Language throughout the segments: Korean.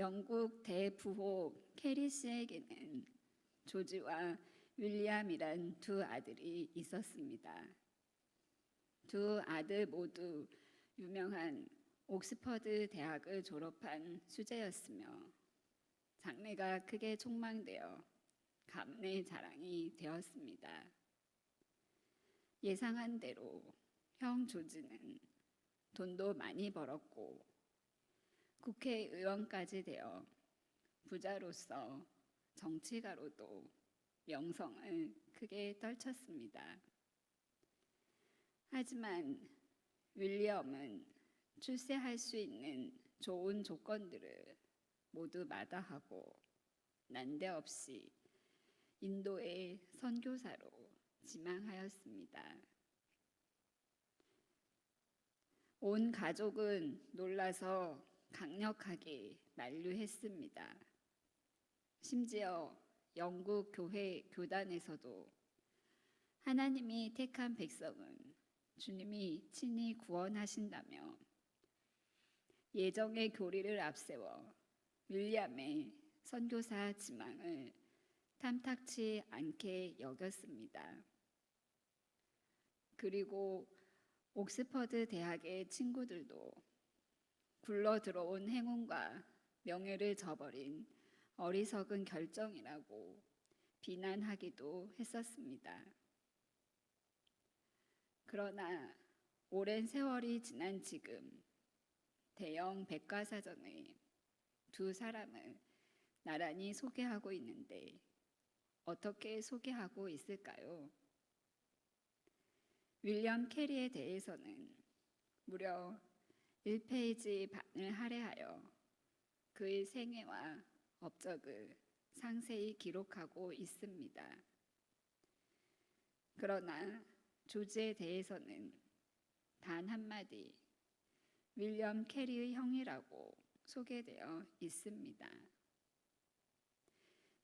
영국 대부호 캐리스에게는 조지와 윌리엄이란 두 아들이 있었습니다. 두 아들 모두 유명한 옥스퍼드 대학을 졸업한 수재였으며 장래가 크게 촉망되어 가문의 자랑이 되었습니다. 예상한 대로 형 조지는 돈도 많이 벌었고 국회의원까지 되어 부자로서 정치가로도 명성을 크게 떨쳤습니다. 하지만 윌리엄은 출세할 수 있는 좋은 조건들을 모두 마다하고 난데없이 인도의 선교사로 지망하였습니다. 온 가족은 놀라서 강력하게 만류했습니다. 심지어 영국 교회 교단에서도 하나님이 택한 백성은 주님이 친히 구원하신다며 예정의 교리를 앞세워 윌리엄의 선교사 지망을 탐탁치 않게 여겼습니다. 그리고 옥스퍼드 대학의 친구들도 굴러 들어온 행운과 명예를 저버린 어리석은 결정이라고 비난하기도 했었습니다. 그러나 오랜 세월이 지난 지금 대형 백과사전에 두 사람을 나란히 소개하고 있는데 어떻게 소개하고 있을까요? 윌리엄 캐리에 대해서는 무려 1페이지 반을 할애하여 그의 생애와 업적을 상세히 기록하고 있습니다. 그러나 조지에 대해서는 단 한마디 윌리엄 캐리의 형이라고 소개되어 있습니다.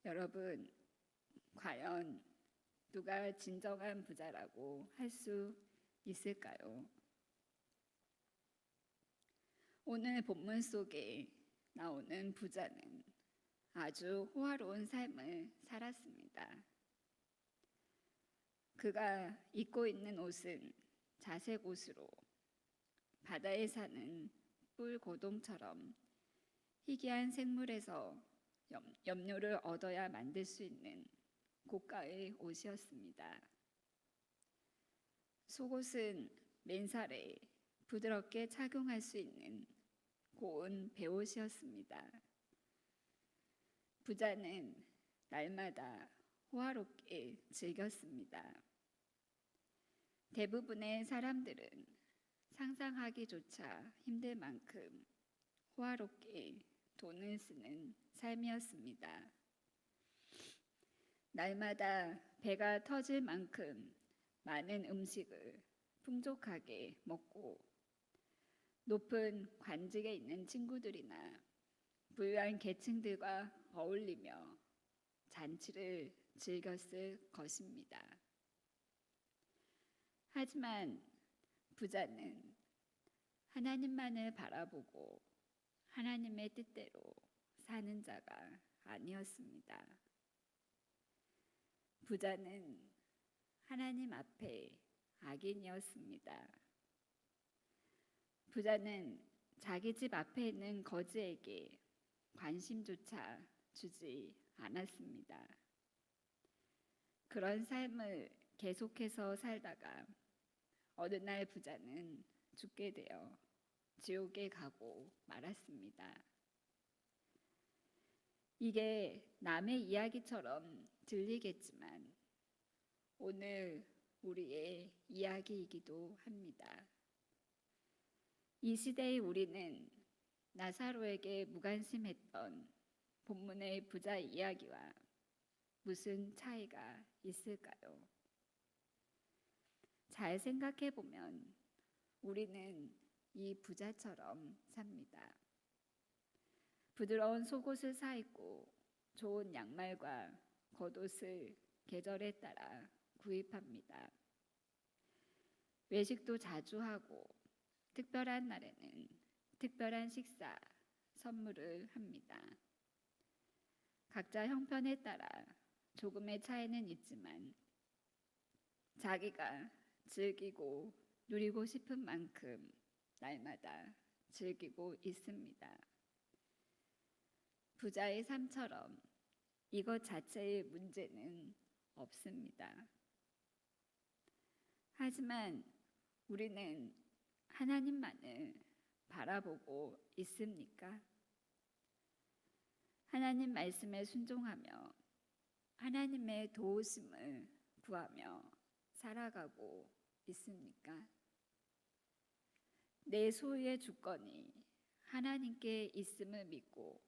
여러분, 과연 누가 진정한 부자라고 할 수 있을까요? 오늘 본문 속에 나오는 부자는 아주 호화로운 삶을 살았습니다. 그가 입고 있는 옷은 자색 옷으로 바다에 사는 뿔고동처럼 희귀한 생물에서 염료를 얻어야 만들 수 있는 고가의 옷이었습니다. 속옷은 맨살에 부드럽게 착용할 수 있는 고운 베옷이었습니다. 부자는 날마다 호화롭게 즐겼습니다. 대부분의 사람들은 상상하기조차 힘들 만큼 호화롭게 돈을 쓰는 삶이었습니다. 날마다 배가 터질 만큼 많은 음식을 풍족하게 먹고 높은 관직에 있는 친구들이나 부유한 계층들과 어울리며 잔치를 즐겼을 것입니다. 하지만 부자는 하나님만을 바라보고 하나님의 뜻대로 사는 자가 아니었습니다. 부자는 하나님 앞에 악인이었습니다. 부자는 자기 집 앞에 있는 거지에게 관심조차 주지 않았습니다. 그런 삶을 계속해서 살다가 어느 날 부자는 죽게 되어 지옥에 가고 말았습니다. 이게 남의 이야기처럼 들리겠지만 오늘 우리의 이야기이기도 합니다. 이 시대의 우리는 나사로에게 무관심했던 본문의 부자 이야기와 무슨 차이가 있을까요? 잘 생각해 보면 우리는 이 부자처럼 삽니다. 부드러운 속옷을 사입고 좋은 양말과 겉옷을 계절에 따라 구입합니다. 외식도 자주 하고 특별한 날에는 특별한 식사, 선물을 합니다. 각자 형편에 따라 조금의 차이는 있지만 자기가 즐기고 누리고 싶은 만큼 날마다 즐기고 있습니다. 부자의 삶처럼 이것 자체의 문제는 없습니다. 하지만 우리는 하나님만을 바라보고 있습니까? 하나님 말씀에 순종하며 하나님의 도우심을 구하며 살아가고 있습니까? 내 소유의 주권이 하나님께 있음을 믿고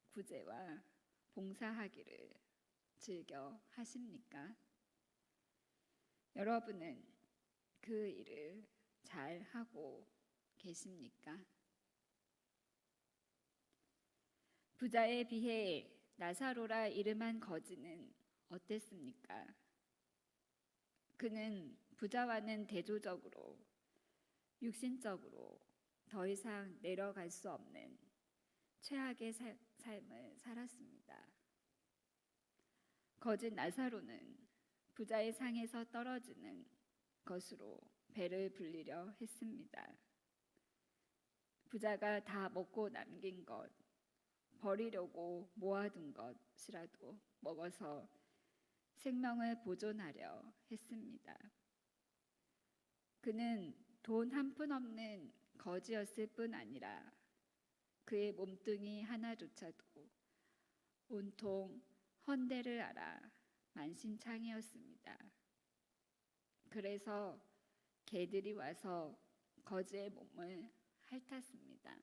구제와 봉사하기를 즐겨 하십니까? 여러분은 그 일을 잘 하고 계십니까? 부자에 비해 나사로라 이름한 거지는 어땠습니까? 그는 부자와는 대조적으로 육신적으로 더 이상 내려갈 수 없는 최악의 삶을 살았습니다. 거짓 나사로는 부자의 상에서 떨어지는 것으로 배를 불리려 했습니다. 부자가 다 먹고 남긴 것, 버리려고 모아둔 것이라도 먹어서 생명을 보존하려 했습니다. 그는 돈 한 푼 없는 거지였을 뿐 아니라 그의 몸뚱이 하나조차도 온통 헌데를 알아 만신창이었습니다. 그래서 개들이 와서 거지의 몸을 핥았습니다.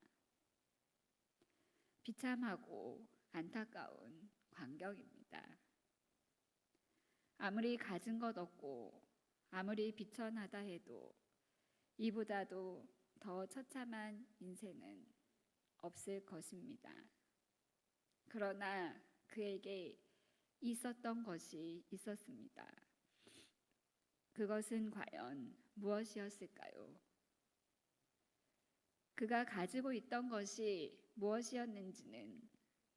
비참하고 안타까운 광경입니다. 아무리 가진 것 없고 아무리 비천하다 해도 이보다도 더 처참한 인생은 없을 것입니다. 그러나 그에게 있었던 것이 있었습니다. 그것은 과연 무엇이었을까요? 그가 가지고 있던 것이 무엇이었는지는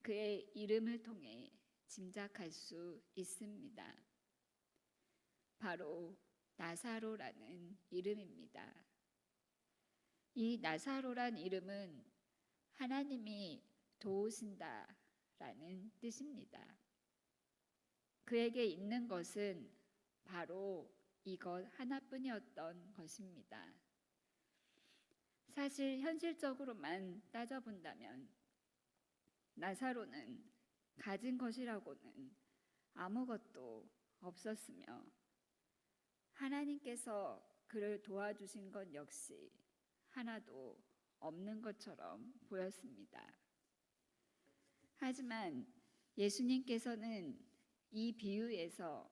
그의 이름을 통해 짐작할 수 있습니다. 바로 나사로라는 이름입니다. 이 나사로란 이름은 하나님이 도우신다라는 뜻입니다. 그에게 있는 것은 바로 이것 하나뿐이었던 것입니다. 사실 현실적으로만 따져본다면 나사로는 가진 것이라고는 아무것도 없었으며 하나님께서 그를 도와주신 것 역시 하나도 없는 것처럼 보였습니다. 하지만 예수님께서는 이 비유에서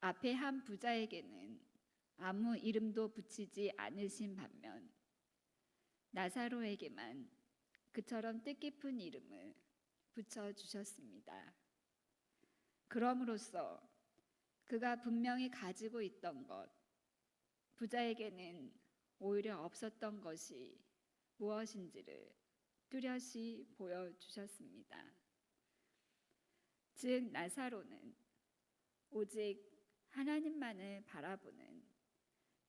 앞에 한 부자에게는 아무 이름도 붙이지 않으신 반면 나사로에게만 그처럼 뜻깊은 이름을 붙여주셨습니다. 그럼으로써 그가 분명히 가지고 있던 것, 부자에게는 오히려 없었던 것이 무엇인지를 뚜렷이 보여주셨습니다. 즉 나사로는 오직 하나님만을 바라보는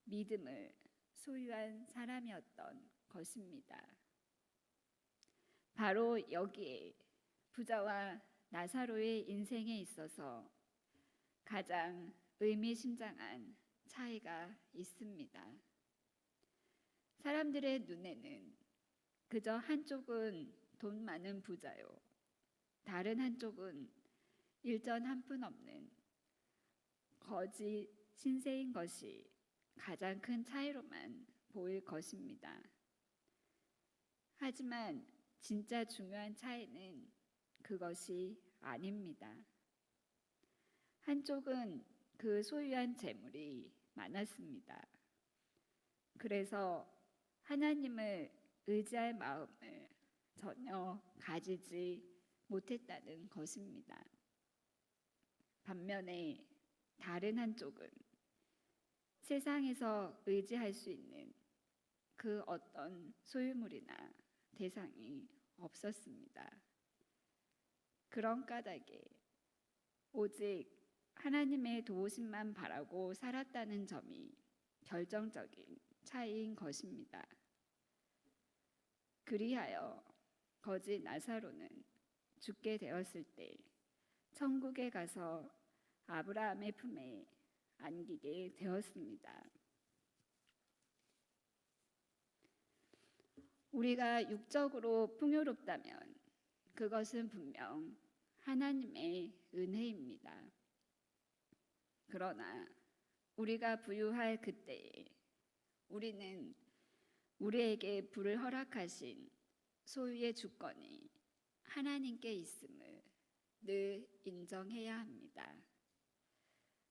믿음을 소유한 사람이었던 것입니다. 바로 여기에 부자와 나사로의 인생에 있어서 가장 의미심장한 차이가 있습니다. 사람들의 눈에는 그저 한쪽은 돈 많은 부자요, 다른 한쪽은 일전 한 푼 없는 거지 신세인 것이 가장 큰 차이로만 보일 것입니다. 하지만 진짜 중요한 차이는 그것이 아닙니다. 한쪽은 그 소유한 재물이 많았습니다. 그래서 하나님을 의지할 마음을 전혀 가지지 못했다는 것입니다. 반면에 다른 한쪽은 세상에서 의지할 수 있는 그 어떤 소유물이나 대상이 없었습니다. 그런 까닭에 오직 하나님의 도우심만 바라고 살았다는 점이 결정적인 차이인 것입니다. 그리하여 거지 나사로는 죽게 되었을 때 천국에 가서 아브라함의 품에 안기게 되었습니다. 우리가 육적으로 풍요롭다면 그것은 분명 하나님의 은혜입니다. 그러나 우리가 부유할 그때에 우리는 우리에게 부를 허락하신 소유의 주권이 하나님께 있음을 늘 인정해야 합니다.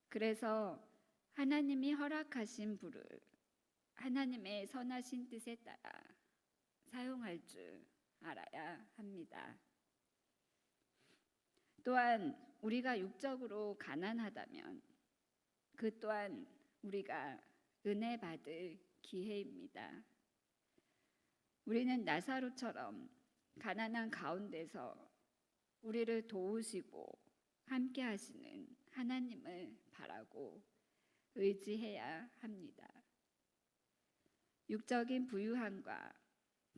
그래서 하나님이 허락하신 부를 하나님의 선하신 뜻에 따라 사용할 줄 알아야 합니다. 또한 우리가 육적으로 가난하다면 그 또한 우리가 은혜 받을 기회입니다. 우리는 나사로처럼 가난한 가운데서 우리를 도우시고 함께 하시는 하나님을 바라고 의지해야 합니다. 육적인 부유함과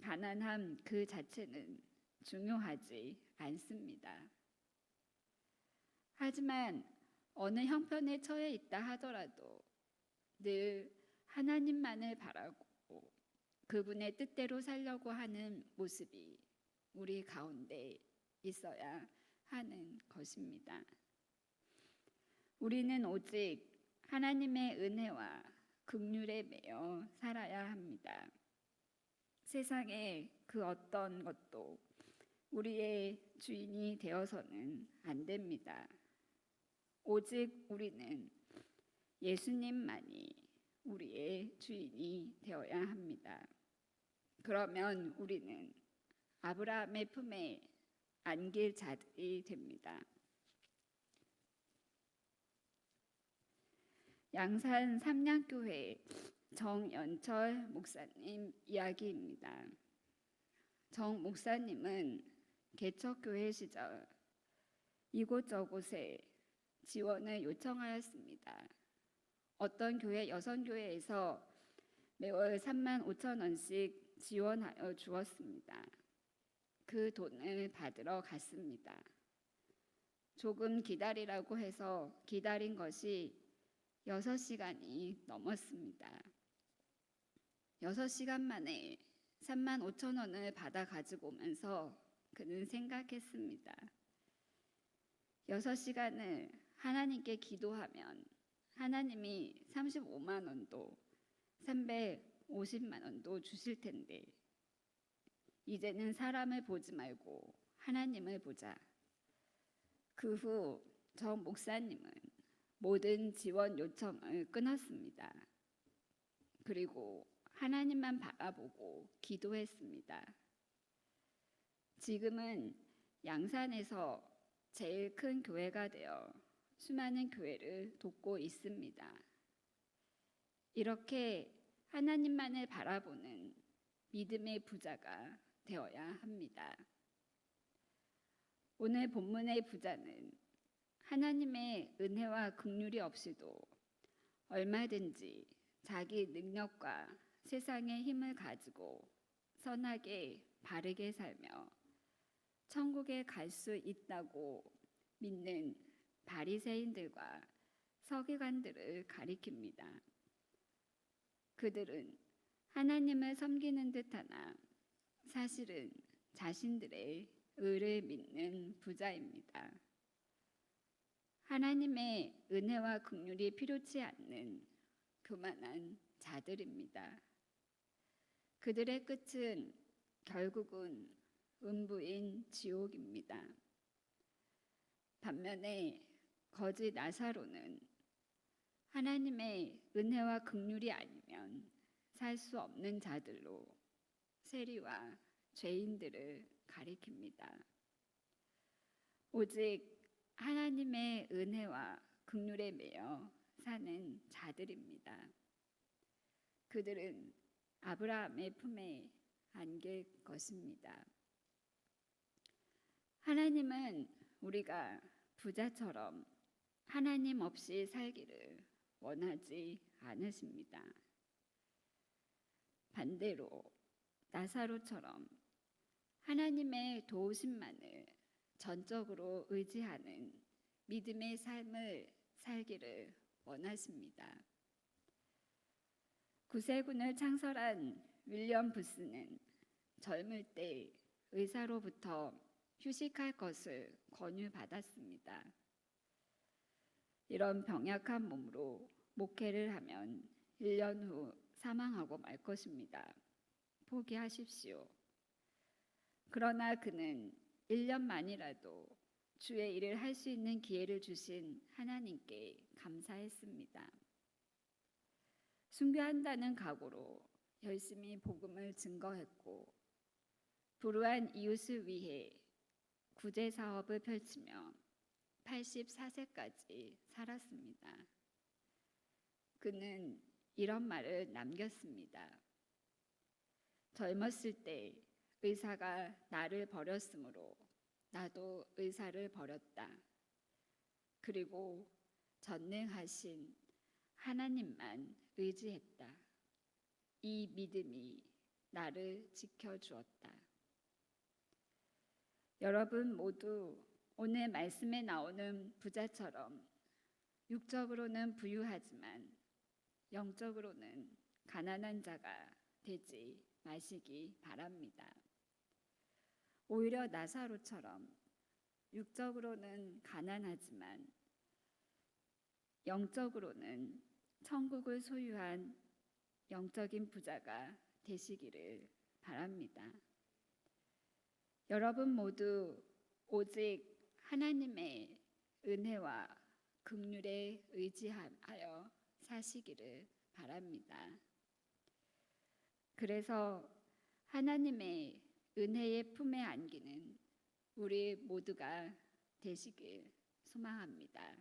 가난함 그 자체는 중요하지 않습니다. 하지만 어느 형편에 처해 있다 하더라도 늘 하나님만을 바라고 그분의 뜻대로 살려고 하는 모습이 우리 가운데 있어야 하는 것입니다. 우리는 오직 하나님의 은혜와 긍휼에 매여 살아야 합니다. 세상의 그 어떤 것도 우리의 주인이 되어서는 안 됩니다. 오직 우리는 예수님만이 우리의 주인이 되어야 합니다. 그러면 우리는 아브라함의 품에 안길 자들이 됩니다. 양산 삼양교회 정연철 목사님 이야기입니다. 정 목사님은 개척교회 시절 이곳저곳에 지원을 요청하였습니다. 어떤 교회 여성교회에서 매월 35,000원씩 지원하여 주었습니다. 그 돈을 받으러 갔습니다. 조금 기다리라고 해서 기다린 것이 6시간이 넘었습니다. 6시간 만에 35,000원을 받아 가지고 오면서 그는 생각했습니다. 6시간을 하나님께 기도하면 하나님이 35만 원도 350만 원도 주실 텐데 이제는 사람을 보지 말고 하나님을 보자. 그 후 정 목사님은 모든 지원 요청을 끊었습니다. 그리고 하나님만 바라보고 기도했습니다. 지금은 양산에서 제일 큰 교회가 되어 수많은 교회를 돕고 있습니다. 이렇게 하나님만을 바라보는 믿음의 부자가 되어야 합니다. 오늘 본문의 부자는 하나님의 은혜와 긍휼이 없이도 얼마든지 자기 능력과 세상의 힘을 가지고 선하게 바르게 살며 천국에 갈 수 있다고 믿는 바리새인들과 서기관들을 가리킵니다. 그들은 하나님을 섬기는 듯하나 사실은 자신들의 의를 믿는 부자입니다. 하나님의 은혜와 긍휼이 필요치 않는 교만한 자들입니다. 그들의 끝은 결국은 음부인 지옥입니다. 반면에 거지 나사로는 하나님의 은혜와 긍휼이 아니면 살 수 없는 자들로 세리와 죄인들을 가리킵니다. 오직 하나님의 은혜와 긍휼에 매여 사는 자들입니다. 그들은 아브라함의 품에 안길 것입니다. 하나님은 우리가 부자처럼 하나님 없이 살기를 원하지 않으십니다. 반대로 나사로처럼 하나님의 도우심만을 전적으로 의지하는 믿음의 삶을 살기를 원하십니다. 구세군을 창설한 윌리엄 부스는 젊을 때 의사로부터 휴식할 것을 권유받았습니다. 이런 병약한 몸으로 목회를 하면 1년 후 사망하고 말 것입니다. 포기하십시오. 그러나 그는 1년만이라도 주의 일을 할 수 있는 기회를 주신 하나님께 감사했습니다. 순교한다는 각오로 열심히 복음을 증거했고 불우한 이웃을 위해 구제 사업을 펼치며 84세까지 살았습니다. 그는 이런 말을 남겼습니다. 젊었을 때 의사가 나를 버렸으므로 나도 의사를 버렸다. 그리고 전능하신 하나님만 의지했다. 이 믿음이 나를 지켜주었다. 여러분 모두 오늘 말씀에 나오는 부자처럼 육적으로는 부유하지만 영적으로는 가난한 자가 되지 마시기 바랍니다. 오히려 나사로처럼 육적으로는 가난하지만 영적으로는 천국을 소유한 영적인 부자가 되시기를 바랍니다. 여러분 모두 오직 하나님의 은혜와 긍휼에 의지하여 사시기를 바랍니다. 그래서 하나님의 은혜의 품에 안기는 우리 모두가 되시길 소망합니다.